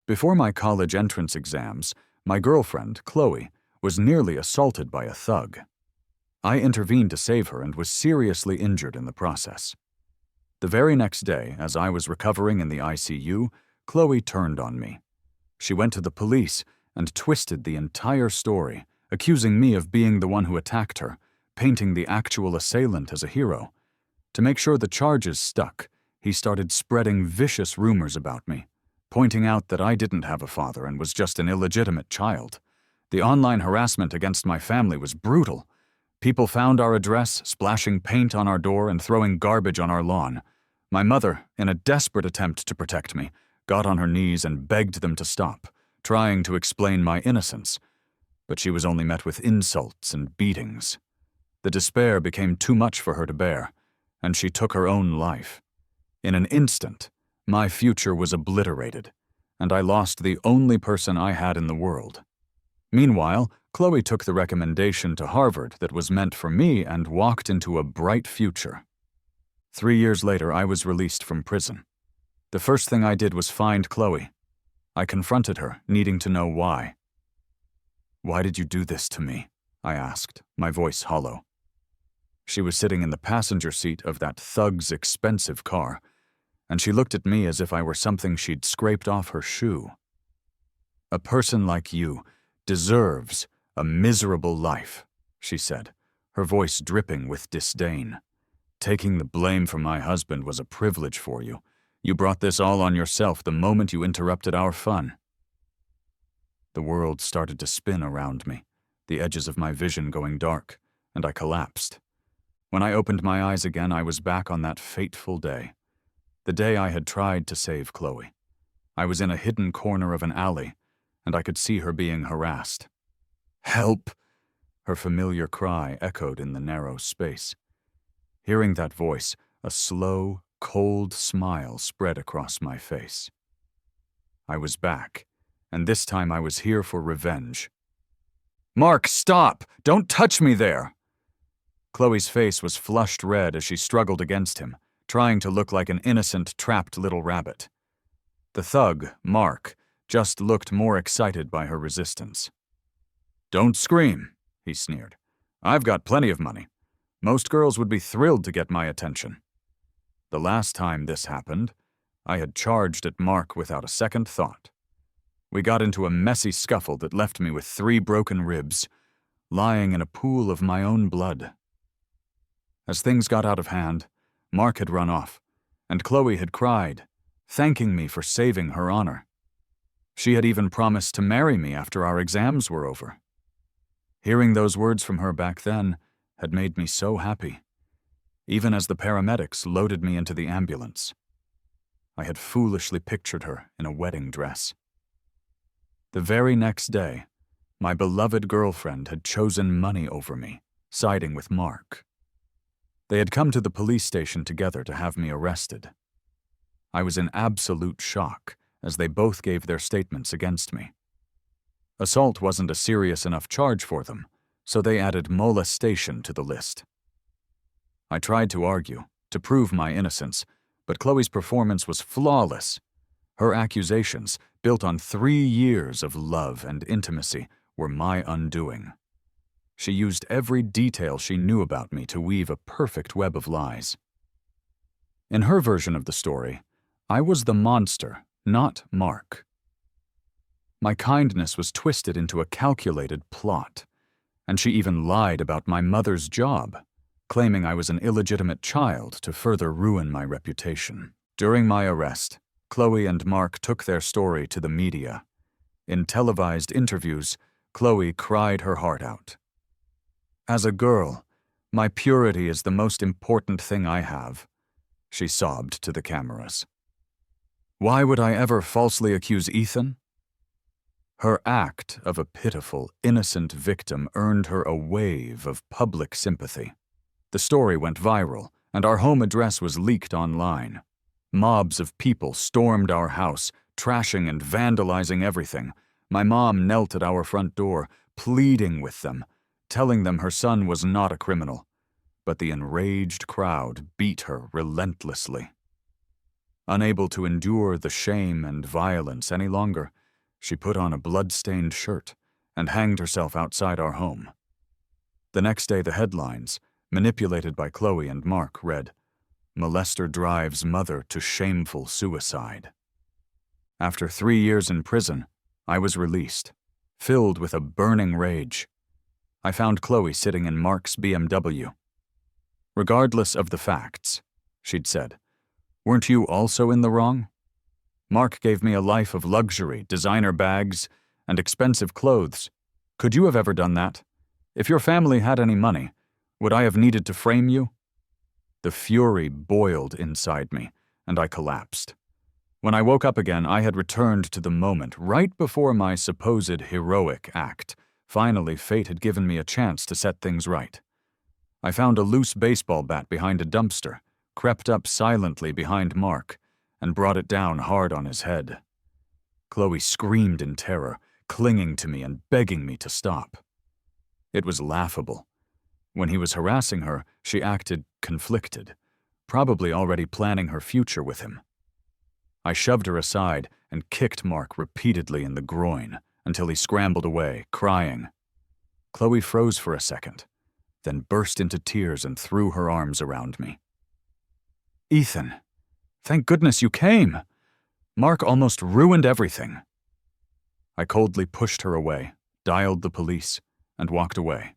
Before my college entrance exams, my girlfriend, Khloe, was nearly assaulted by a thug. I intervened to save her and was seriously injured in the process. The very next day, as I was recovering in the ICU, Khloe turned on me. She went to the police and twisted the entire story, accusing me of being the one who attacked her, painting the actual assailant as a hero. To make sure the charges stuck, he started spreading vicious rumors about me, pointing out that I didn't have a father and was just an illegitimate child. The online harassment against my family was brutal. People found our address, splashing paint on our door and throwing garbage on our lawn. My mother, in a desperate attempt to protect me, got on her knees and begged them to stop, trying to explain my innocence. But she was only met with insults and beatings. The despair became too much for her to bear, and she took her own life. In an instant, my future was obliterated, and I lost the only person I had in the world. Meanwhile, Khloe took the recommendation to Harvard that was meant for me and walked into a bright future. 3 years later, I was released from prison. The first thing I did was find Khloe. I confronted her, needing to know why. "Why did you do this to me?" I asked, my voice hollow. She was sitting in the passenger seat of that thug's expensive car, and she looked at me as if I were something she'd scraped off her shoe. "A person like you deserves a miserable life," she said, her voice dripping with disdain. "Taking the blame for my husband was a privilege for you. You brought this all on yourself the moment you interrupted our fun." The world started to spin around me, the edges of my vision going dark, and I collapsed. When I opened my eyes again, I was back on that fateful day. The day I had tried to save Khloe. I was in a hidden corner of an alley, and I could see her being harassed. "Help!" Her familiar cry echoed in the narrow space. Hearing that voice, a slow, cold smile spread across my face. I was back, and this time I was here for revenge. "Mark, stop! Don't touch me there!" Khloe's face was flushed red as she struggled against him, trying to look like an innocent, trapped little rabbit. The thug, Mark, just looked more excited by her resistance. "Don't scream," he sneered. "I've got plenty of money. Most girls would be thrilled to get my attention." The last time this happened, I had charged at Mark without a second thought. We got into a messy scuffle that left me with 3 broken ribs, lying in a pool of my own blood. As things got out of hand, Mark had run off, and Khloe had cried, thanking me for saving her honor. She had even promised to marry me after our exams were over. Hearing those words from her back then had made me so happy, even as the paramedics loaded me into the ambulance. I had foolishly pictured her in a wedding dress. The very next day, my beloved girlfriend had chosen money over me, siding with Mark. They had come to the police station together to have me arrested. I was in absolute shock as they both gave their statements against me. Assault wasn't a serious enough charge for them, so they added molestation to the list. I tried to argue, to prove my innocence, but Khloe's performance was flawless. Her accusations, built on 3 years of love and intimacy, were my undoing. She used every detail she knew about me to weave a perfect web of lies. In her version of the story, I was the monster, not Mark. My kindness was twisted into a calculated plot, and she even lied about my mother's job, claiming I was an illegitimate child to further ruin my reputation. During my arrest, Khloe and Mark took their story to the media. In televised interviews, Khloe cried her heart out. "As a girl, my purity is the most important thing I have," she sobbed to the cameras. "Why would I ever falsely accuse Ethan?" Her act of a pitiful, innocent victim earned her a wave of public sympathy. The story went viral, and our home address was leaked online. Mobs of people stormed our house, trashing and vandalizing everything. My mom knelt at our front door, pleading with them, telling them her son was not a criminal. But the enraged crowd beat her relentlessly. Unable to endure the shame and violence any longer, She put on a blood-stained shirt and hanged herself outside our home. The next day, the headlines, manipulated by Khloe and Mark, read, "Molester drives mother to shameful suicide." After 3 years in prison, I was released, filled with a burning rage. I found Khloe sitting in Mark's BMW. "Regardless of the facts," she'd said, "weren't you also in the wrong? Mark gave me a life of luxury, designer bags, and expensive clothes. Could you have ever done that? If your family had any money, would I have needed to frame you?" The fury boiled inside me, and I collapsed. When I woke up again, I had returned to the moment right before my supposed heroic act. Finally, fate had given me a chance to set things right. I found a loose baseball bat behind a dumpster, crept up silently behind Mark, and brought it down hard on his head. Khloe screamed in terror, clinging to me and begging me to stop. It was laughable. When he was harassing her, she acted conflicted, probably already planning her future with him. I shoved her aside and kicked Mark repeatedly in the groin until he scrambled away, crying. Khloe froze for a second, then burst into tears and threw her arms around me. "Ethan, thank goodness you came. Mark almost ruined everything." I coldly pushed her away, dialed the police, and walked away.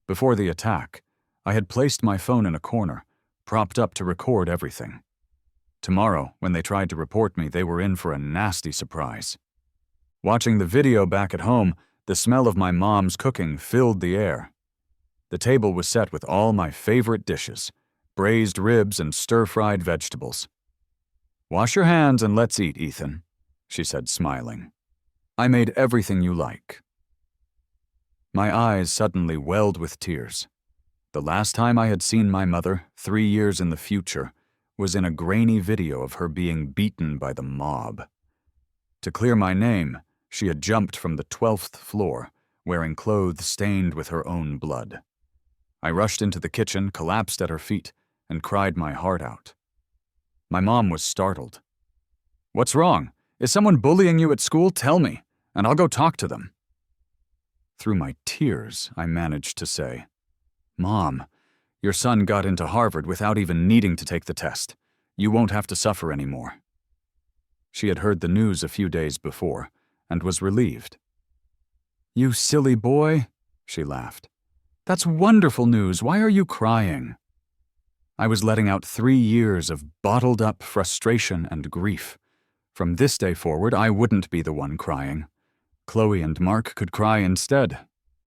Before the attack, I had placed my phone in a corner, propped up to record everything. Tomorrow, when they tried to report me, they were in for a nasty surprise. Watching the video back at home, the smell of my mom's cooking filled the air. The table was set with all my favorite dishes, braised ribs and stir-fried vegetables. "Wash your hands and let's eat, Ethan," she said, smiling. "I made everything you like." My eyes suddenly welled with tears. The last time I had seen my mother, 3 years in the future, was in a grainy video of her being beaten by the mob. To clear my name, she had jumped from the 12th floor, wearing clothes stained with her own blood. I rushed into the kitchen, collapsed at her feet, and cried my heart out. My mom was startled. "What's wrong? Is someone bullying you at school? Tell me, and I'll go talk to them." Through my tears, I managed to say, "Mom, your son got into Harvard without even needing to take the test. You won't have to suffer anymore." She had heard the news a few days before and was relieved. "You silly boy," she laughed. "That's wonderful news. Why are you crying?" I was letting out 3 years of bottled-up frustration and grief. From this day forward, I wouldn't be the one crying. Khloe and Mark could cry instead.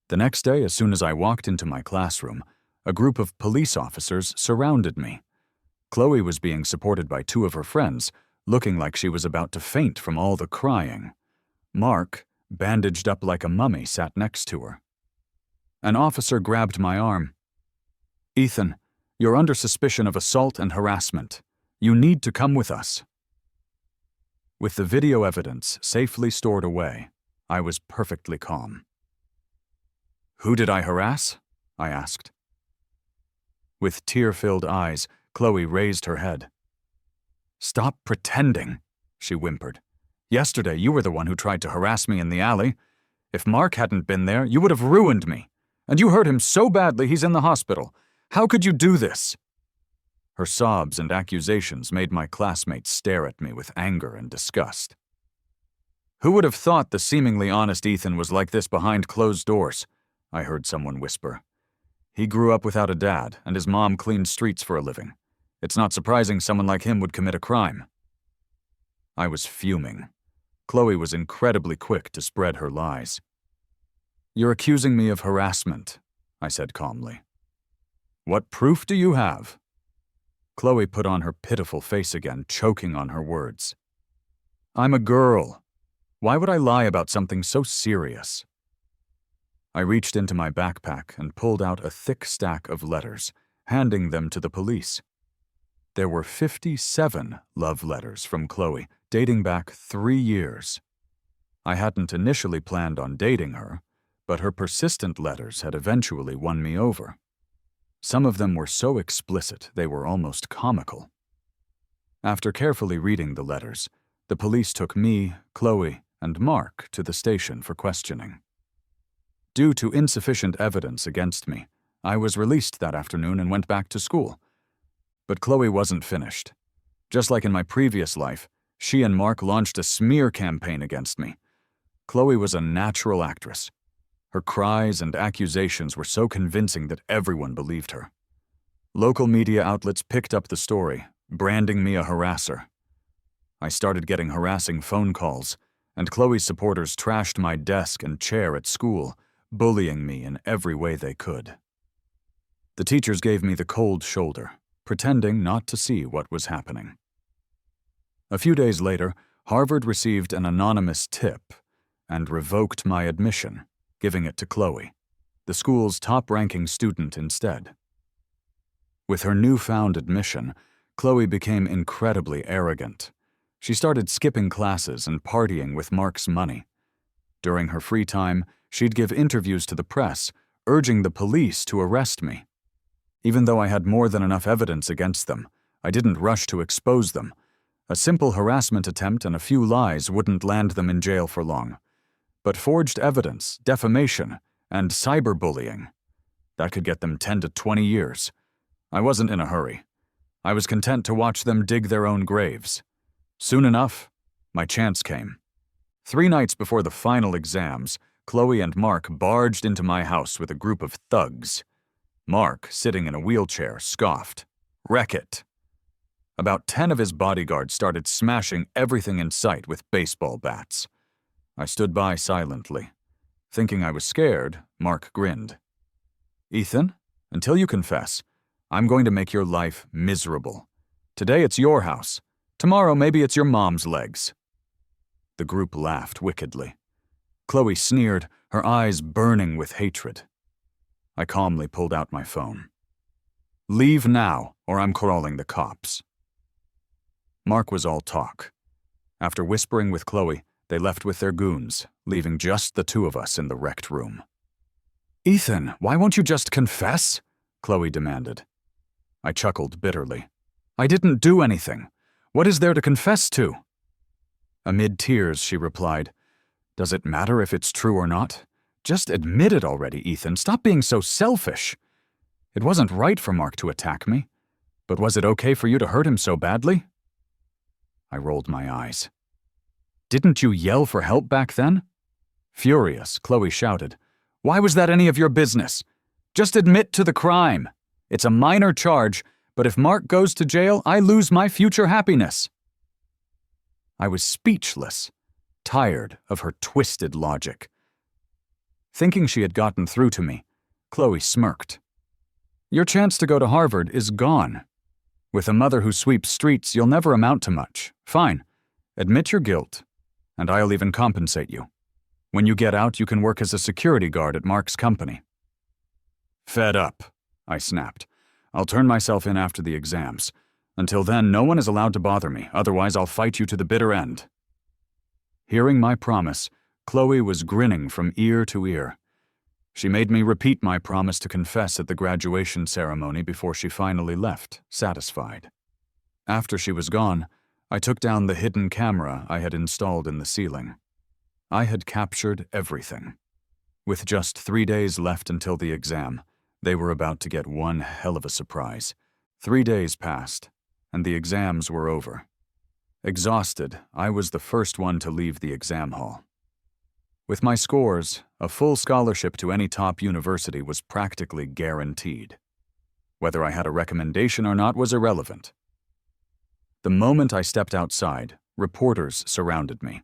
The next day, as soon as I walked into my classroom, a group of police officers surrounded me. Khloe was being supported by 2 of her friends, looking like she was about to faint from all the crying. Mark, bandaged up like a mummy, sat next to her. An officer grabbed my arm. "Ethan, you're under suspicion of assault and harassment. You need to come with us." With the video evidence safely stored away, I was perfectly calm. "Who did I harass?" I asked. With tear-filled eyes, Khloe raised her head. "Stop pretending," she whimpered. "Yesterday, you were the one who tried to harass me in the alley. If Mark hadn't been there, you would have ruined me. And you hurt him so badly he's in the hospital. How could you do this?" Her sobs and accusations made my classmates stare at me with anger and disgust. "Who would have thought the seemingly honest Ethan was like this behind closed doors?" I heard someone whisper. "He grew up without a dad, and his mom cleaned streets for a living. It's not surprising someone like him would commit a crime." I was fuming. Khloe was incredibly quick to spread her lies. "You're accusing me of harassment," I said calmly. "What proof do you have?" Khloe put on her pitiful face again, choking on her words. "I'm a girl. Why would I lie about something so serious?" I reached into my backpack and pulled out a thick stack of letters, handing them to the police. There were 57 love letters from Khloe, dating back 3 years. I hadn't initially planned on dating her, but her persistent letters had eventually won me over. Some of them were so explicit they were almost comical. After carefully reading the letters, the police took me, Khloe, and Mark to the station for questioning. Due to insufficient evidence against me, I was released that afternoon and went back to school. But Khloe wasn't finished. Just like in my previous life, she and Mark launched a smear campaign against me. Khloe was a natural actress. Her cries and accusations were so convincing that everyone believed her. Local media outlets picked up the story, branding me a harasser. I started getting harassing phone calls, and Khloe's supporters trashed my desk and chair at school, bullying me in every way they could. The teachers gave me the cold shoulder, pretending not to see what was happening. A few days later, Harvard received an anonymous tip and revoked my admission, giving it to Khloe, the school's top-ranking student instead. With her newfound admission, Khloe became incredibly arrogant. She started skipping classes and partying with Mark's money. During her free time, she'd give interviews to the press, urging the police to arrest me. Even though I had more than enough evidence against them, I didn't rush to expose them. A simple harassment attempt and a few lies wouldn't land them in jail for long. But forged evidence, defamation, and cyberbullying, that could get them 10 to 20 years. I wasn't in a hurry. I was content to watch them dig their own graves. Soon enough, my chance came. 3 nights before the final exams, Khloe and Mark barged into my house with a group of thugs. Mark, sitting in a wheelchair, scoffed, "Wreck it." About 10 of his bodyguards started smashing everything in sight with baseball bats. I stood by silently. Thinking I was scared, Mark grinned. "Ethan, until you confess, I'm going to make your life miserable. Today it's your house. Tomorrow maybe it's your mom's legs." The group laughed wickedly. Khloe sneered, her eyes burning with hatred. I calmly pulled out my phone. "Leave now, or I'm calling the cops." Mark was all talk. After whispering with Khloe, they left with their goons, leaving just the 2 of us in the wrecked room. "Ethan, why won't you just confess?" Khloe demanded. I chuckled bitterly. "I didn't do anything. What is there to confess to?" Amid tears, she replied, "Does it matter if it's true or not? Just admit it already, Ethan. Stop being so selfish. It wasn't right for Mark to attack me, but was it okay for you to hurt him so badly?" I rolled my eyes. "Didn't you yell for help back then?" Furious, Khloe shouted, "Why was that any of your business? Just admit to the crime. It's a minor charge, but if Mark goes to jail, I lose my future happiness." I was speechless, tired of her twisted logic. Thinking she had gotten through to me, Khloe smirked. "Your chance to go to Harvard is gone. With a mother who sweeps streets, you'll never amount to much. Fine, admit your guilt, and I'll even compensate you. When you get out, you can work as a security guard at Mark's company." "Fed up," I snapped. "I'll turn myself in after the exams. Until then, no one is allowed to bother me, otherwise I'll fight you to the bitter end." Hearing my promise, Khloe was grinning from ear to ear. She made me repeat my promise to confess at the graduation ceremony before she finally left, satisfied. After she was gone, I took down the hidden camera I had installed in the ceiling. I had captured everything. With just 3 days left until the exam, they were about to get one hell of a surprise. 3 days passed, and the exams were over. Exhausted, I was the first one to leave the exam hall. With my scores, a full scholarship to any top university was practically guaranteed. Whether I had a recommendation or not was irrelevant. The moment I stepped outside, reporters surrounded me.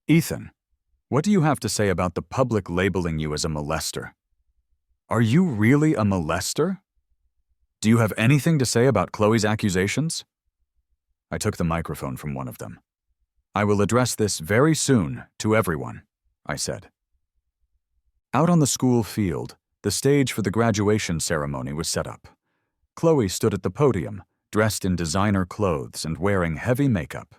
"Ethan, what do you have to say about the public labeling you as a molester? Are you really a molester? Do you have anything to say about Khloe's accusations?" I took the microphone from one of them. "I will address this very soon to everyone," I said. Out on the school field, the stage for the graduation ceremony was set up. Khloe stood at the podium, dressed in designer clothes and wearing heavy makeup.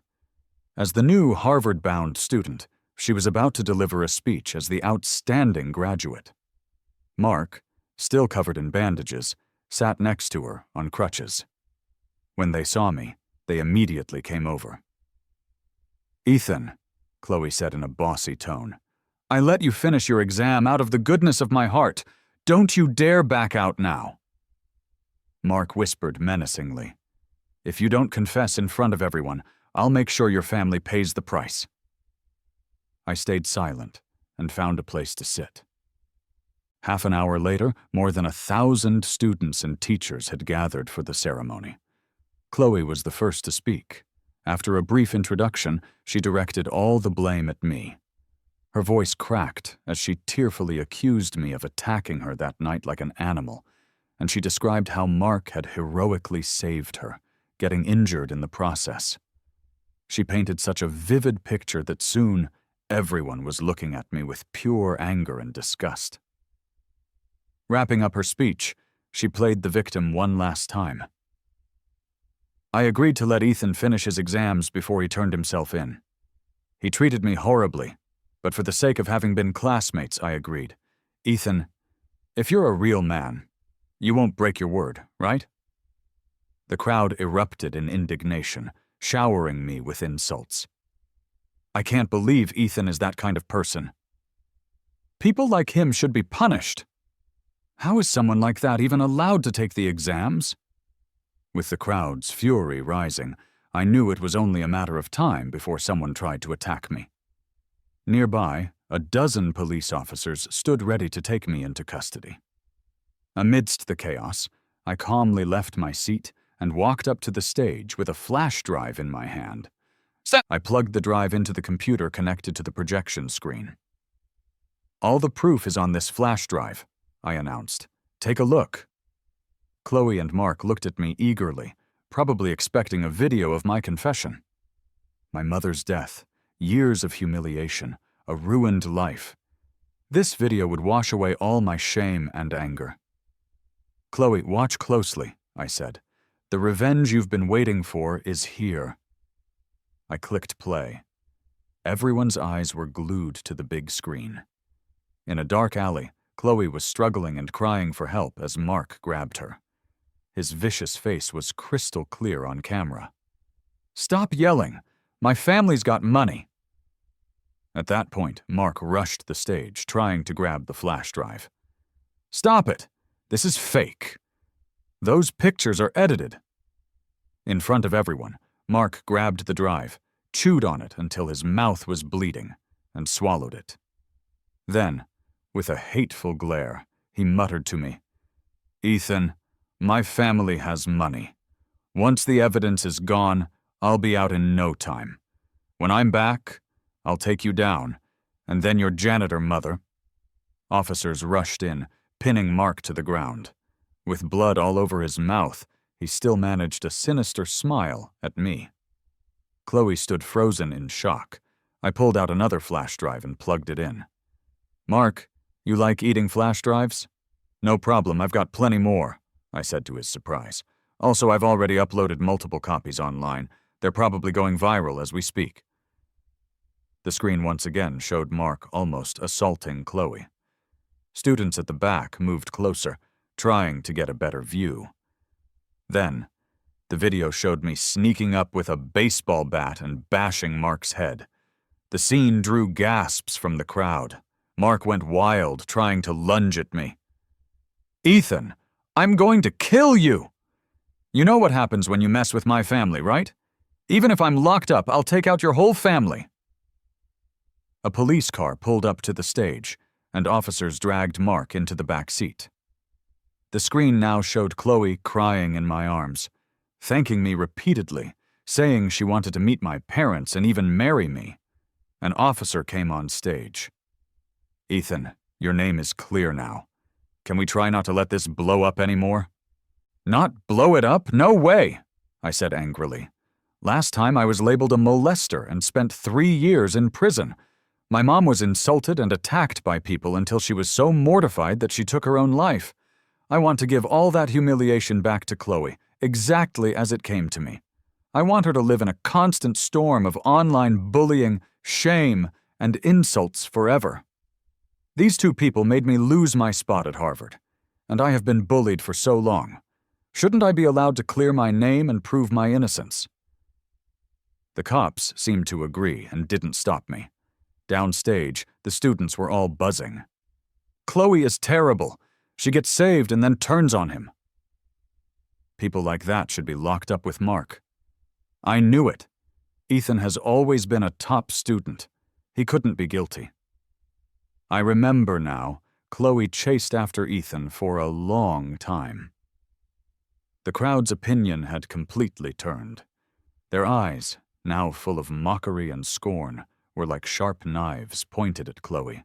As the new Harvard-bound student, she was about to deliver a speech as the outstanding graduate. Mark, still covered in bandages, sat next to her on crutches. When they saw me, they immediately came over. "Ethan, Khloe said in a bossy tone. "I let you finish your exam out of the goodness of my heart. Don't you dare back out now." Mark whispered menacingly, "If you don't confess in front of everyone, I'll make sure your family pays the price." I stayed silent and found a place to sit. Half an hour later, more than 1,000 students and teachers had gathered for the ceremony. Khloe was the first to speak. After a brief introduction, she directed all the blame at me. Her voice cracked as she tearfully accused me of attacking her that night like an animal, and she described how Mark had heroically saved her, getting injured in the process. She painted such a vivid picture that soon everyone was looking at me with pure anger and disgust. Wrapping up her speech, she played the victim one last time. "I agreed to let Ethan finish his exams before he turned himself in. He treated me horribly, but for the sake of having been classmates, I agreed. Ethan, if you're a real man, you won't break your word, right?" The crowd erupted in indignation, showering me with insults. "I can't believe Ethan is that kind of person. People like him should be punished. How is someone like that even allowed to take the exams?" With the crowd's fury rising, I knew it was only a matter of time before someone tried to attack me. Nearby, a dozen police officers stood ready to take me into custody. Amidst the chaos, I calmly left my seat and walked up to the stage with a flash drive in my hand. I plugged the drive into the computer connected to the projection screen. "All the proof is on this flash drive," I announced. "Take a look." Khloe and Mark looked at me eagerly, probably expecting a video of my confession. My mother's death, years of humiliation, a ruined life. This video would wash away all my shame and anger. "Khloe, watch closely," I said. "The revenge you've been waiting for is here." I clicked play. Everyone's eyes were glued to the big screen. In a dark alley, Khloe was struggling and crying for help as Mark grabbed her. His vicious face was crystal clear on camera. "Stop yelling! My family's got money!" At that point, Mark rushed the stage, trying to grab the flash drive. "Stop it! This is fake. Those pictures are edited." In front of everyone, Mark grabbed the drive, chewed on it until his mouth was bleeding, and swallowed it. Then, with a hateful glare, he muttered to me, "Ethan, my family has money. Once the evidence is gone, I'll be out in no time. When I'm back, I'll take you down, and then your janitor mother." Officers rushed in, pinning Mark to the ground. With blood all over his mouth, he still managed a sinister smile at me. Khloe stood frozen in shock. I pulled out another flash drive and plugged it in. "Mark, you like eating flash drives?" "No problem, I've got plenty more," I said to his surprise. "Also, I've already uploaded multiple copies online. They're probably going viral as we speak." The screen once again showed Mark almost assaulting Khloe. Students at the back moved closer, trying to get a better view. Then, the video showed me sneaking up with a baseball bat and bashing Mark's head. The scene drew gasps from the crowd. Mark went wild, trying to lunge at me. "Ethan, I'm going to kill you! You know what happens when you mess with my family, right? Even if I'm locked up, I'll take out your whole family." A police car pulled up to the stage, and officers dragged Mark into the back seat. The screen now showed Khloe crying in my arms, thanking me repeatedly, saying she wanted to meet my parents and even marry me. An officer came on stage. "Ethan, your name is clear now. Can we try not to let this blow up anymore?" "Not blow it up? No way!" I said angrily. "Last time I was labeled a molester and spent 3 years in prison. My mom was insulted and attacked by people until she was so mortified that she took her own life. I want to give all that humiliation back to Khloe, exactly as it came to me. I want her to live in a constant storm of online bullying, shame, and insults forever. These 2 people made me lose my spot at Harvard, and I have been bullied for so long. Shouldn't I be allowed to clear my name and prove my innocence?" The cops seemed to agree and didn't stop me. Downstage, the students were all buzzing. "Khloe is terrible. She gets saved and then turns on him." People like that should be locked up with Mark. I knew it. Ethan has always been a top student. He couldn't be guilty. I remember now, Khloe chased after Ethan for a long time. The crowd's opinion had completely turned. Their eyes, now full of mockery and scorn, were like sharp knives pointed at Khloe.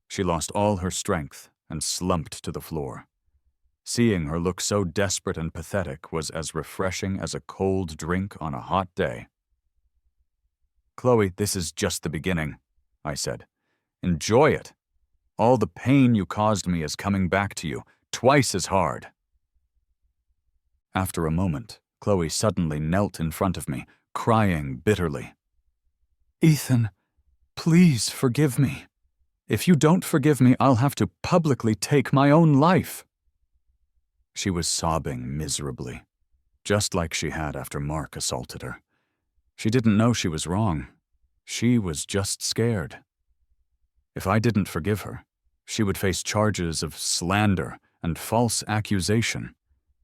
She lost all her strength and slumped to the floor. Seeing her look so desperate and pathetic was as refreshing as a cold drink on a hot day. "Khloe, this is just the beginning," I said. "Enjoy it. All the pain you caused me is coming back to you, twice as hard." After a moment, Khloe suddenly knelt in front of me, crying bitterly. "Ethan, please forgive me. If you don't forgive me, I'll have to publicly take my own life." She was sobbing miserably, just like she had after Mark assaulted her. She didn't know she was wrong. She was just scared. If I didn't forgive her, she would face charges of slander and false accusation,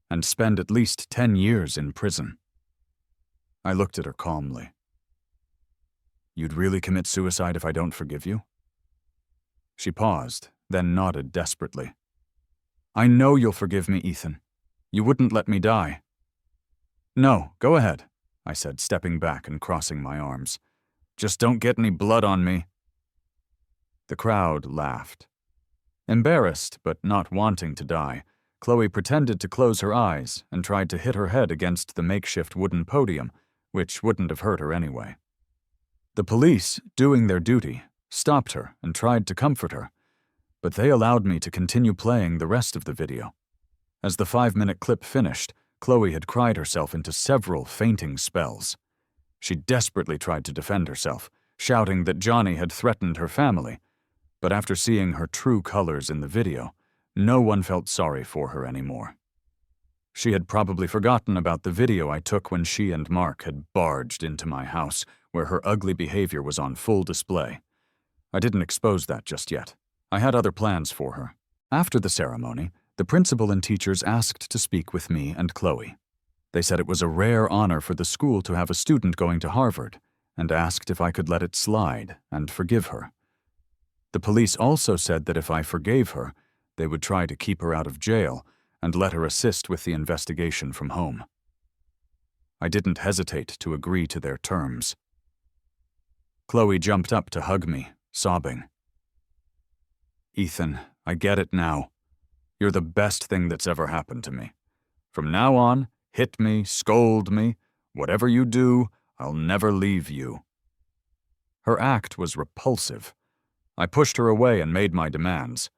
and spend at least 10 years in prison. I looked at her calmly. "You'd really commit suicide if I don't forgive you?" She paused, then nodded desperately. "I know you'll forgive me, Ethan. You wouldn't let me die." "No, go ahead," I said, stepping back and crossing my arms. "Just don't get any blood on me." The crowd laughed. Embarrassed, but not wanting to die, Khloe pretended to close her eyes and tried to hit her head against the makeshift wooden podium, which wouldn't have hurt her anyway. The police, doing their duty, stopped her and tried to comfort her, but they allowed me to continue playing the rest of the video. As the 5-minute clip finished, Khloe had cried herself into several fainting spells. She desperately tried to defend herself, shouting that Johnny had threatened her family, but after seeing her true colors in the video, no one felt sorry for her anymore. She had probably forgotten about the video I took when she and Mark had barged into my house, where her ugly behavior was on full display. I didn't expose that just yet. I had other plans for her. After the ceremony, the principal and teachers asked to speak with me and Khloe. They said it was a rare honor for the school to have a student going to Harvard, and asked if I could let it slide and forgive her. The police also said that if I forgave her, they would try to keep her out of jail and let her assist with the investigation from home. I didn't hesitate to agree to their terms. Khloe jumped up to hug me, sobbing. "Ethan, I get it now. You're the best thing that's ever happened to me. From now on, hit me, scold me, whatever you do, I'll never leave you." Her act was repulsive. I pushed her away and made my demands.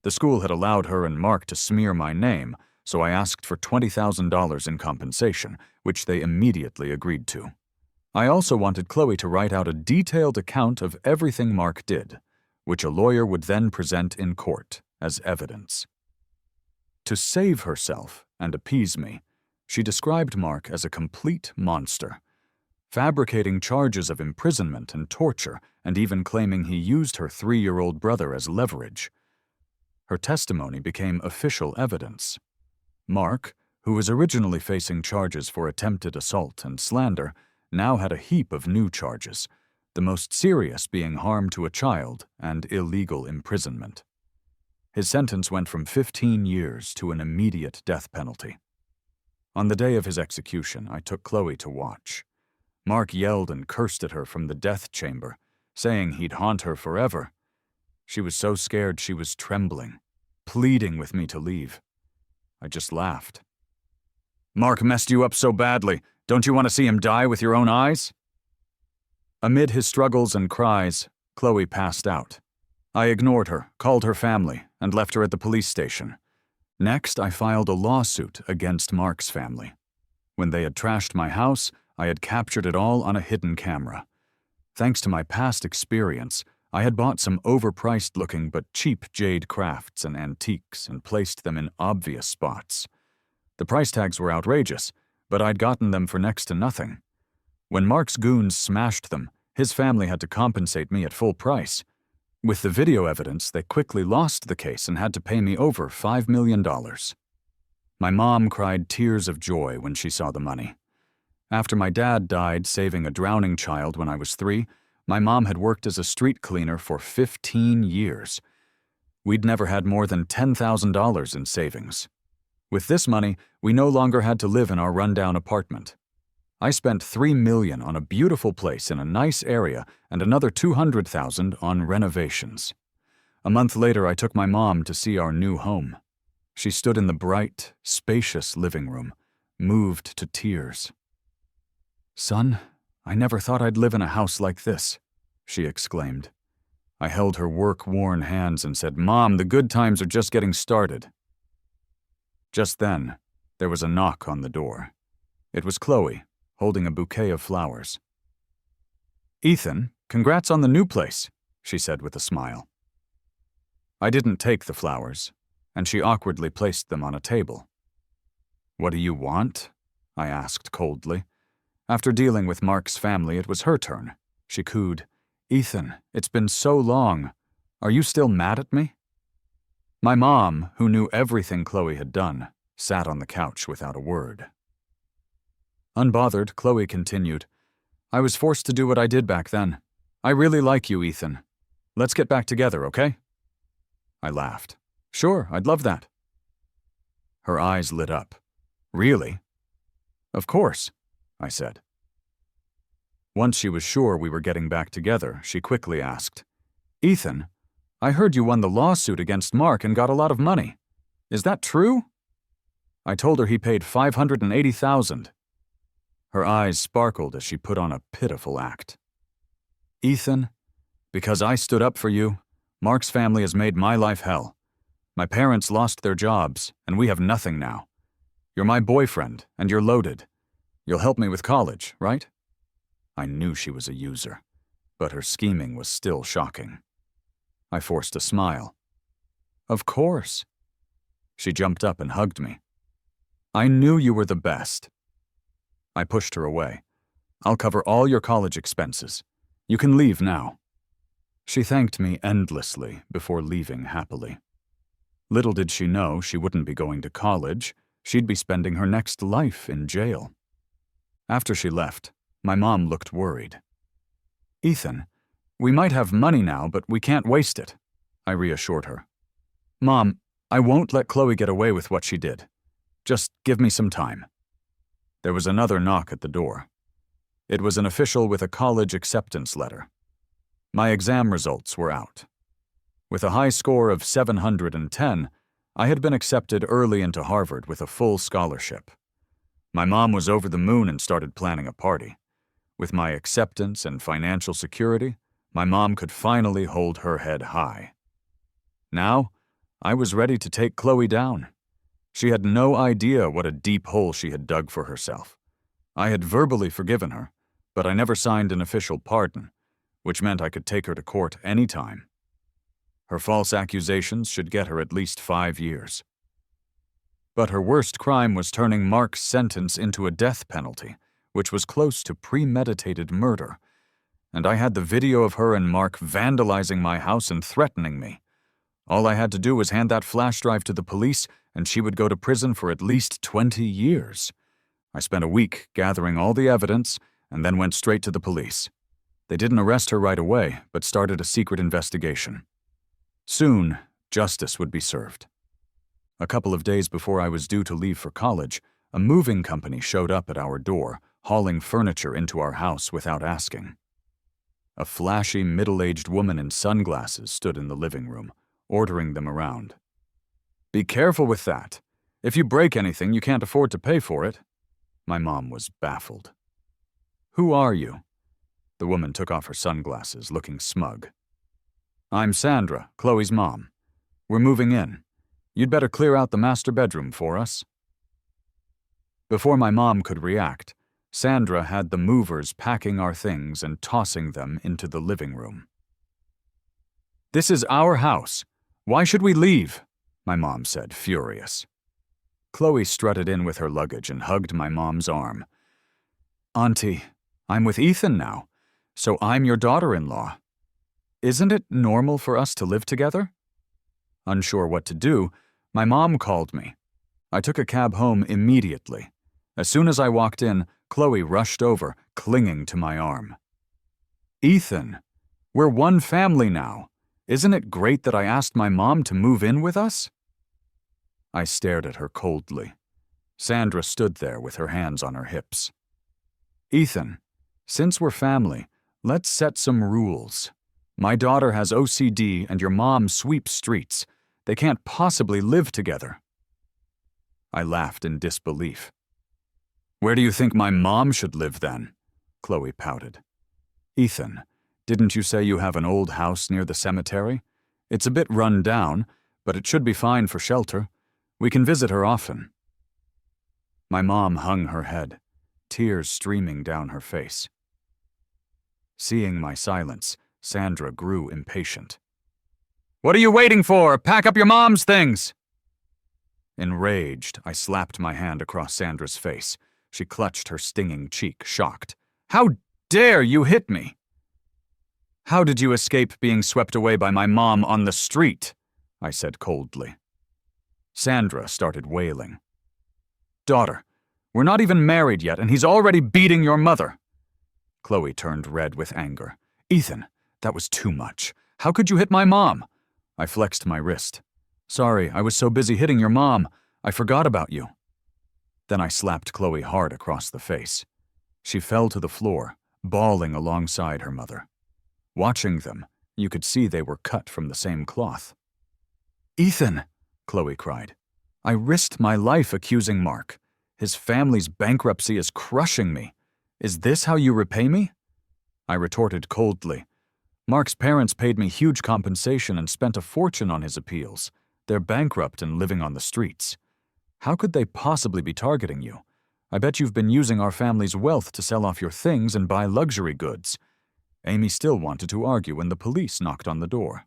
The school had allowed her and Mark to smear my name, so I asked for $20,000 in compensation, which they immediately agreed to. I also wanted Khloe to write out a detailed account of everything Mark did, which a lawyer would then present in court as evidence. To save herself and appease me, she described Mark as a complete monster, fabricating charges of imprisonment and torture, and even claiming he used her 3-year-old brother as leverage. Her testimony became official evidence. Mark, who was originally facing charges for attempted assault and slander, now had a heap of new charges, the most serious being harm to a child and illegal imprisonment. His sentence went from 15 years to an immediate death penalty. On the day of his execution, I took Khloe to watch. Mark yelled and cursed at her from the death chamber, saying he'd haunt her forever. She was so scared she was trembling, pleading with me to leave. I just laughed. "Mark messed you up so badly. Don't you want to see him die with your own eyes?" Amid his struggles and cries, Khloe passed out. I ignored her, called her family, and left her at the police station. Next, I filed a lawsuit against Mark's family. When they had trashed my house, I had captured it all on a hidden camera. Thanks to my past experience, I had bought some overpriced-looking but cheap jade crafts and antiques and placed them in obvious spots. The price tags were outrageous, but I'd gotten them for next to nothing. When Mark's goons smashed them, His family had to compensate me at full price. With the video evidence, they quickly lost the case and had to pay me over $5 million. My mom cried tears of joy when she saw the money. After my dad died saving a drowning child when I was 3, my mom had worked as a street cleaner for 15 years. We'd never had more than $10,000 in savings. With this money, we no longer had to live in our rundown apartment. I spent $3 million on a beautiful place in a nice area and another $200,000 on renovations. A month later, I took my mom to see our new home. She stood in the bright, spacious living room, moved to tears. "Son, I never thought I'd live in a house like this," she exclaimed. I held her work-worn hands and said, "Mom, the good times are just getting started." Just then, there was a knock on the door. It was Khloe, holding a bouquet of flowers. "Ethan, congrats on the new place," she said with a smile. I didn't take the flowers, and she awkwardly placed them on a table. "What do you want?" I asked coldly. After dealing with Mark's family, it was her turn. She cooed, "Ethan, it's been so long. Are you still mad at me?" My mom, who knew everything Khloe had done, sat on the couch without a word. Unbothered, Khloe continued, "I was forced to do what I did back then. I really like you, Ethan. Let's get back together, okay?" I laughed. "Sure, I'd love that." Her eyes lit up. "Really?" "Of course," I said. Once she was sure we were getting back together, she quickly asked, "Ethan, I heard you won the lawsuit against Mark and got a lot of money. Is that true?" I told her he paid $580,000. Her eyes sparkled as she put on a pitiful act. "Ethan, because I stood up for you, Mark's family has made my life hell. My parents lost their jobs, and we have nothing now. You're my boyfriend, and you're loaded. You'll help me with college, right?" I knew she was a user, but her scheming was still shocking. I forced a smile. "Of course." She jumped up and hugged me. "I knew you were the best." I pushed her away. "I'll cover all your college expenses. You can leave now." She thanked me endlessly before leaving happily. Little did she know she wouldn't be going to college. She'd be spending her next life in jail. After she left, my mom looked worried. "Ethan, we might have money now, but we can't waste it," I reassured her. "Mom, I won't let Khloe get away with what she did. Just give me some time." There was another knock at the door. It was an official with a college acceptance letter. My exam results were out. With a high score of 710, I had been accepted early into Harvard with a full scholarship. My mom was over the moon and started planning a party. With my acceptance and financial security, my mom could finally hold her head high. Now, I was ready to take Khloe down. She had no idea what a deep hole she had dug for herself. I had verbally forgiven her, but I never signed an official pardon, which meant I could take her to court any time. Her false accusations should get her at least 5 years. But her worst crime was turning Mark's sentence into a death penalty, which was close to premeditated murder. And I had the video of her and Mark vandalizing my house and threatening me. All I had to do was hand that flash drive to the police, and she would go to prison for at least 20 years. I spent a week gathering all the evidence and then went straight to the police. They didn't arrest her right away, but started a secret investigation. Soon, justice would be served. A couple of days before I was due to leave for college, a moving company showed up at our door, hauling furniture into our house without asking. A flashy, middle-aged woman in sunglasses stood in the living room, ordering them around. "Be careful with that. If you break anything, you can't afford to pay for it." My mom was baffled. "Who are you?" The woman took off her sunglasses, looking smug. "I'm Sandra, Khloe's mom. We're moving in. You'd better clear out the master bedroom for us." Before my mom could react, Sandra had the movers packing our things and tossing them into the living room. "This is our house. Why should we leave?" my mom said, furious. Khloe strutted in with her luggage and hugged my mom's arm. "Auntie, I'm with Ethan now. So I'm your daughter-in-law. Isn't it normal for us to live together? Unsure what to do, my mom called me. I took a cab home immediately. As soon as I walked in, Khloe rushed over, clinging to my arm. Ethan, we're one family now. Isn't it great that I asked my mom to move in with us? I stared at her coldly. Sandra stood there with her hands on her hips. Ethan, since we're family, let's set some rules. My daughter has OCD and your mom sweeps streets. They can't possibly live together. I laughed in disbelief. Where do you think my mom should live then? Khloe pouted. Ethan, didn't you say you have an old house near the cemetery? It's a bit run down, but it should be fine for shelter. We can visit her often. My mom hung her head, tears streaming down her face. Seeing my silence, Sandra grew impatient. What are you waiting for? Pack up your mom's things! Enraged, I slapped my hand across Sandra's face. She clutched her stinging cheek, shocked. How dare you hit me? How did you escape being swept away by my mom on the street? I said coldly. Sandra started wailing. Daughter, we're not even married yet, and he's already beating your mother. Khloe turned red with anger. Ethan, that was too much. How could you hit my mom? I flexed my wrist. Sorry, I was so busy hitting your mom. I forgot about you. Then I slapped Khloe hard across the face. She fell to the floor, bawling alongside her mother. Watching them, you could see they were cut from the same cloth. Ethan, Khloe cried. I risked my life accusing Mark. His family's bankruptcy is crushing me. Is this how you repay me? I retorted coldly. Mark's parents paid me huge compensation and spent a fortune on his appeals. They're bankrupt and living on the streets. How could they possibly be targeting you? I bet you've been using our family's wealth to sell off your things and buy luxury goods. Amy still wanted to argue when the police knocked on the door.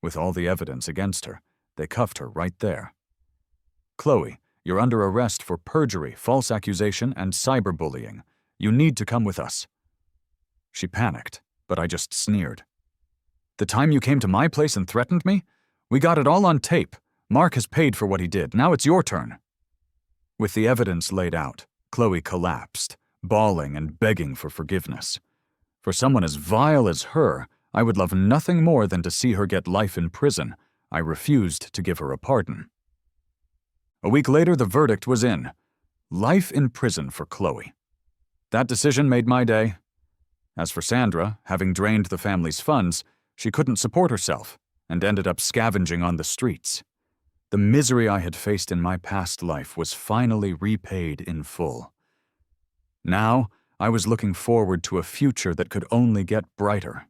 With all the evidence against her, they cuffed her right there. Khloe, you're under arrest for perjury, false accusation, and cyberbullying. You need to come with us. She panicked, but I just sneered. The time you came to my place and threatened me? We got it all on tape. Mark has paid for what he did. Now it's your turn. With the evidence laid out, Khloe collapsed, bawling and begging for forgiveness. For someone as vile as her, I would love nothing more than to see her get life in prison. I refused to give her a pardon. A week later, the verdict was in. Life in prison for Khloe. That decision made my day. As for Sandra, having drained the family's funds, she couldn't support herself and ended up scavenging on the streets. The misery I had faced in my past life was finally repaid in full. Now, I was looking forward to a future that could only get brighter.